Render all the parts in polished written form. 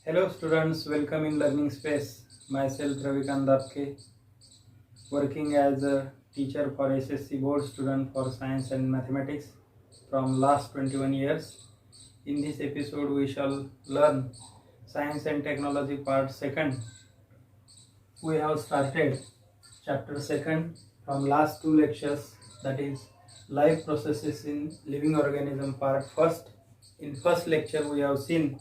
Hello students, welcome in Learning Space. Myself Ravikant Dapke, working as a teacher for SSC board student for science and mathematics from last 21 years. In this episode we shall learn science and technology part 2nd. We have started chapter 2nd from last 2 lectures, that is life processes in living organism part 1st. In first lecture we have seen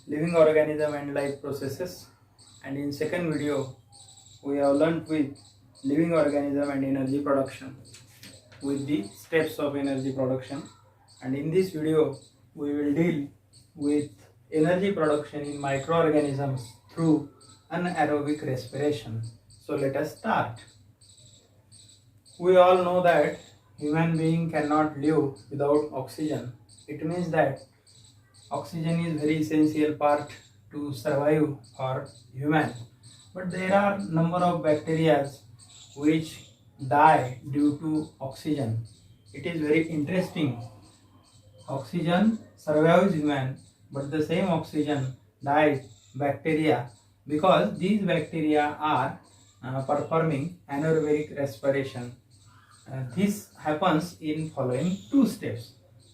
living organism and life processes, and in second video we have learnt with living organism and energy production with the steps of energy production, and in this video we will deal with energy production in microorganisms through anaerobic respiration. So let us start. We all know that human being cannot live without oxygen. It means that oxygen is very essential part to survive for human. But there are number of bacteria which die due to oxygen. It is very interesting. Oxygen survives human, but the same oxygen dies bacteria because these bacteria are performing anaerobic respiration. This happens in following two steps.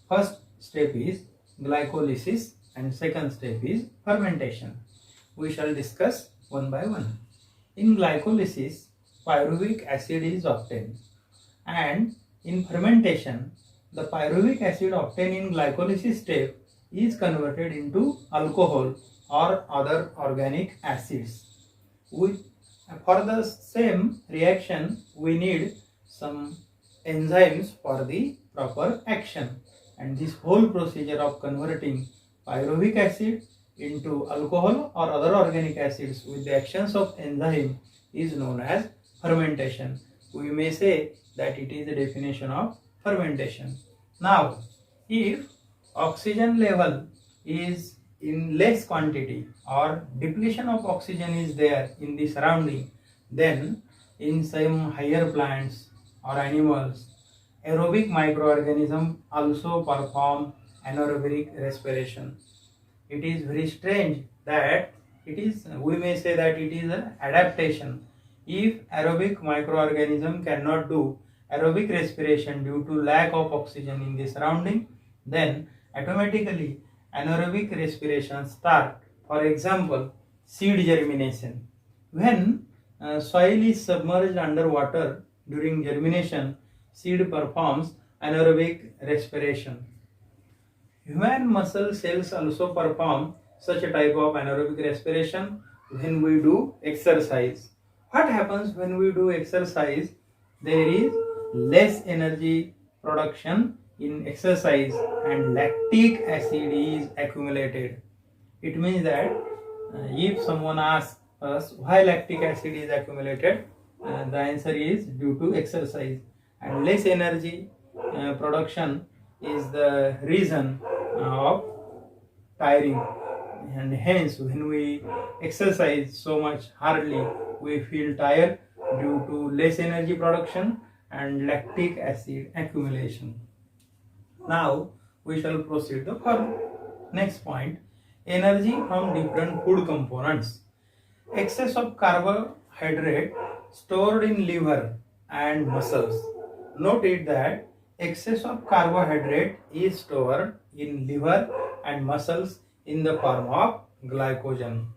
First step is glycolysis and second step is fermentation. We shall discuss one by one. In glycolysis, pyruvic acid is obtained, and in fermentation, the pyruvic acid obtained in glycolysis step is converted into alcohol or other organic acids. For the same reaction, we need some enzymes for the proper action, and this whole procedure of converting pyruvic acid into alcohol or other organic acids with the actions of enzyme is known as fermentation. We may say that it is the definition of fermentation. Now, if oxygen level is in less quantity or depletion of oxygen is there in the surrounding, then in some higher plants or animals, aerobic microorganisms also perform anaerobic respiration. It is very strange that we may say that it is an adaptation. If aerobic microorganism cannot do aerobic respiration due to lack of oxygen in the surrounding, then automatically anaerobic respiration start. For example, seed germination. When soil is submerged under water during germination, seed performs anaerobic respiration. Human muscle cells also perform such a type of anaerobic respiration when we do exercise. What happens when we do exercise? There is less energy production in exercise and lactic acid is accumulated. It means that if someone asks us why lactic acid is accumulated, the answer is due to exercise, and less energy production is the reason of tiring, and hence when we exercise so much hardly we feel tired due to less energy production and lactic acid accumulation. Now we shall proceed to next point, energy from different food components. Excess of carbohydrate stored in liver and muscles. Note it that excess of carbohydrate is stored in liver and muscles in the form of glycogen.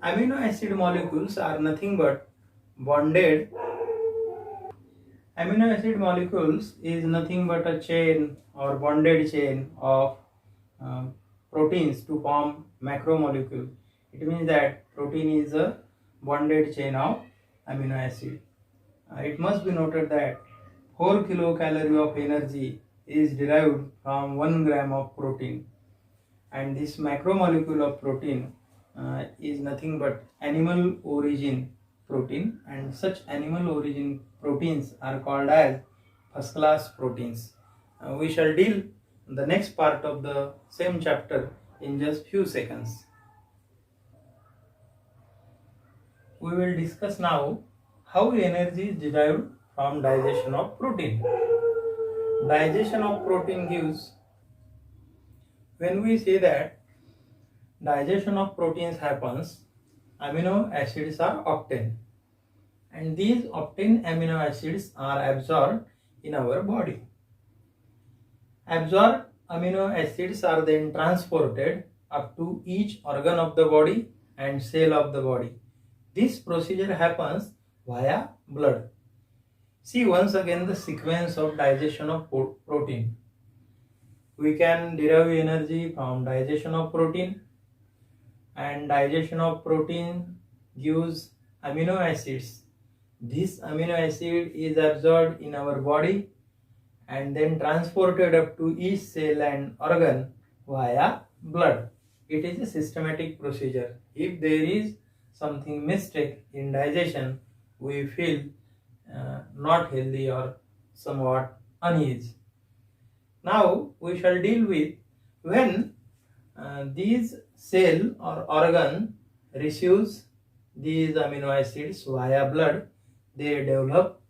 Amino acid molecules are nothing but bonded. Amino acid molecules is nothing but a chain or bonded chain of proteins to form macromolecule. It means that protein is a bonded chain of amino acid. It must be noted that 4 kilocalorie of energy is derived from 1 gram of protein, and this macromolecule of protein is nothing but animal origin protein, and such animal origin proteins are called as first class proteins. We shall deal the next part of the same chapter in just few seconds. We will discuss now how energy is derived from digestion of protein. Digestion of protein gives, when we say that digestion of proteins happens, amino acids are obtained, and these obtained amino acids are absorbed in our body. Absorbed amino acids are then transported up to each organ of the body and cell of the body. This procedure happens via blood. See once again the sequence of digestion of protein. We can derive energy from digestion of protein, and digestion of protein gives amino acids. This amino acid is absorbed in our body and then transported up to each cell and organ via blood. It is a systematic procedure. If there is something mistake in digestion, we feel not healthy or somewhat uneasy. Now we shall deal with when these cell or organ receives these amino acids via blood, they develop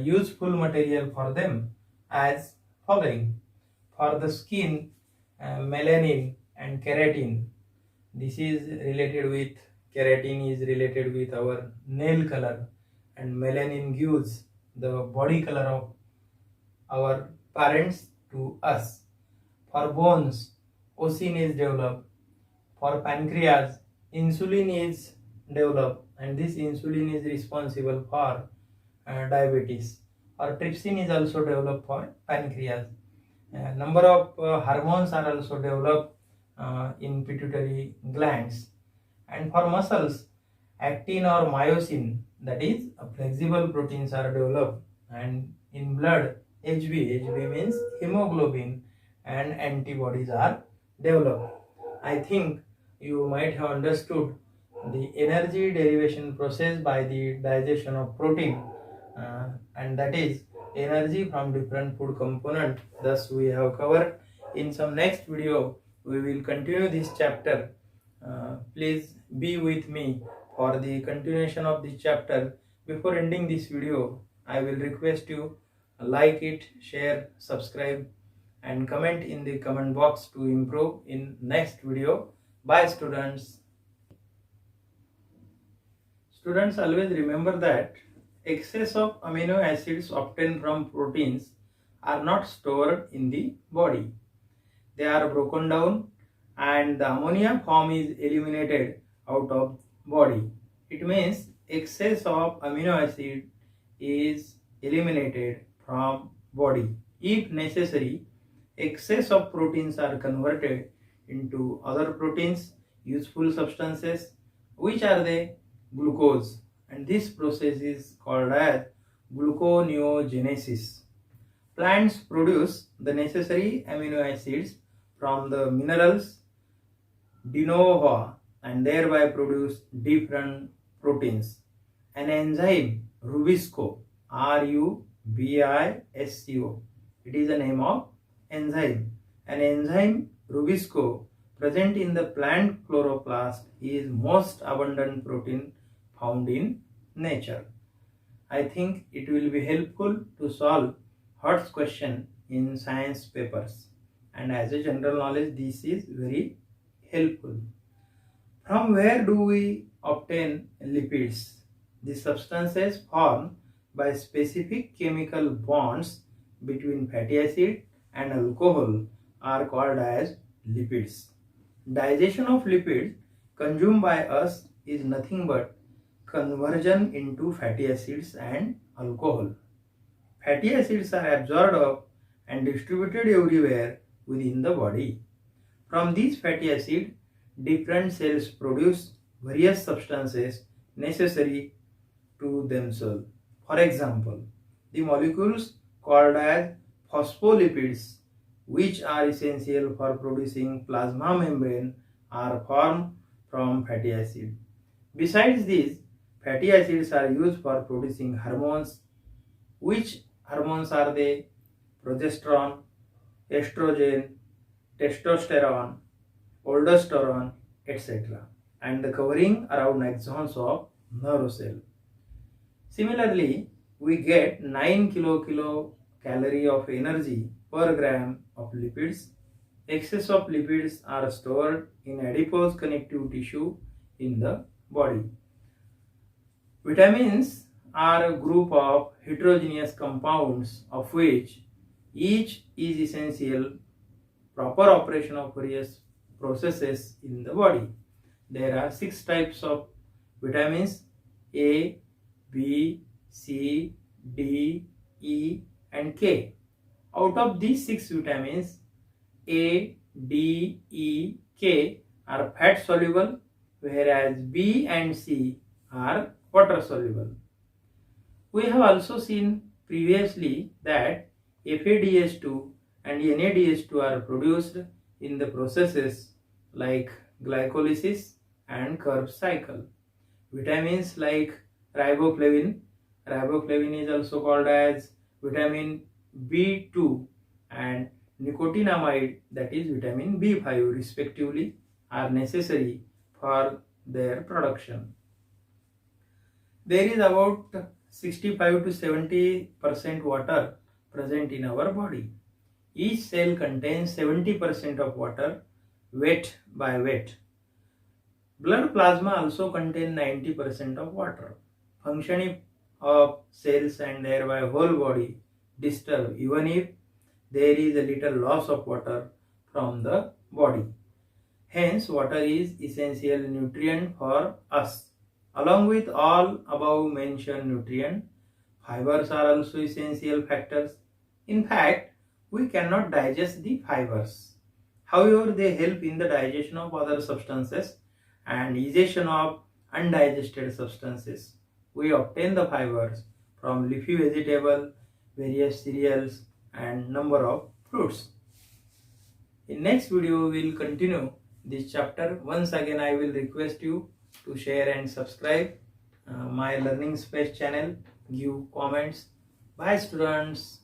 useful material for them as following. For the skin, melanin and keratin. This is related with, keratin is related with our nail color, and melanin gives the body color of our parents to us. For bones, osin is developed. For pancreas, insulin is developed, and this insulin is responsible for diabetes. Or trypsin is also developed for pancreas. Number of hormones are also developed in pituitary glands. And for muscles, actin or myosin, that is flexible proteins, are developed. And in blood, HB means hemoglobin, and antibodies are developed. I think you might have understood the energy derivation process by the digestion of protein, and that is energy from different food components. Thus we have covered. In some next video we will continue this chapter. Please be with me for the continuation of this chapter. Before ending this video, I will request you like it, share, subscribe, and comment in the comment box to improve in next video. Bye students. Students, always remember that excess of amino acids obtained from proteins are not stored in the body. They are broken down and the ammonia form is eliminated out of body. It means excess of amino acid is eliminated from body. If necessary, excess of proteins are converted into other proteins, useful substances. Which are they? Glucose. And this process is called as gluconeogenesis. Plants produce the necessary amino acids from the minerals de novo and thereby produce different proteins. An enzyme, Rubisco, Rubisco, it is the name of enzyme. An enzyme, Rubisco, present in the plant chloroplast, is most abundant protein found in nature. I think it will be helpful to solve Hertz question in science papers, and as a general knowledge this is very helpful. From where do we obtain lipids? The substances formed by specific chemical bonds between fatty acid and alcohol are called as lipids. Digestion of lipids consumed by us is nothing but conversion into fatty acids and alcohol. Fatty acids are absorbed up and distributed everywhere within the body. From these fatty acids, different cells produce various substances necessary to themselves. For example, the molecules called as phospholipids, which are essential for producing plasma membrane, are formed from fatty acid. Besides these, fatty acids are used for producing hormones. Which hormones are they? Progesterone, estrogen, testosterone, aldosterone, etc. and the covering around axons of nerve cell. Similarly, we get 9 kilocalorie of energy per gram of lipids. excess of lipids are stored in adipose connective tissue in the body. Vitamins are a group of heterogeneous compounds of which each is essential proper operation of various processes in the body. There are 6 types of vitamins: A, B, C, D, E and K. Out of these 6 vitamins, A, D, E, K are fat soluble, whereas B and C are water soluble. We have also seen previously that FADH2 and NADH2 are produced in the processes like glycolysis and Krebs cycle. Vitamins like riboflavin is also called as vitamin B2, and nicotinamide, that is vitamin B5 respectively, are necessary for their production. There is about 65 to 70% water present in our body. Each cell contains 70% of water, weight by weight. Blood plasma also contains 90% of water. Functioning of cells and thereby whole body disturb even if there is a little loss of water from the body. Hence, water is essential nutrient for us. Along with all above mentioned nutrients, fibers are also essential factors. In fact, we cannot digest the fibers. However, they help in the digestion of other substances and digestion of undigested substances. We obtain the fibers from leafy vegetable, various cereals and number of fruits. In next video, we will continue this chapter. Once again, I will request you to share and subscribe my Learning Space channel. Give comments. Bye students.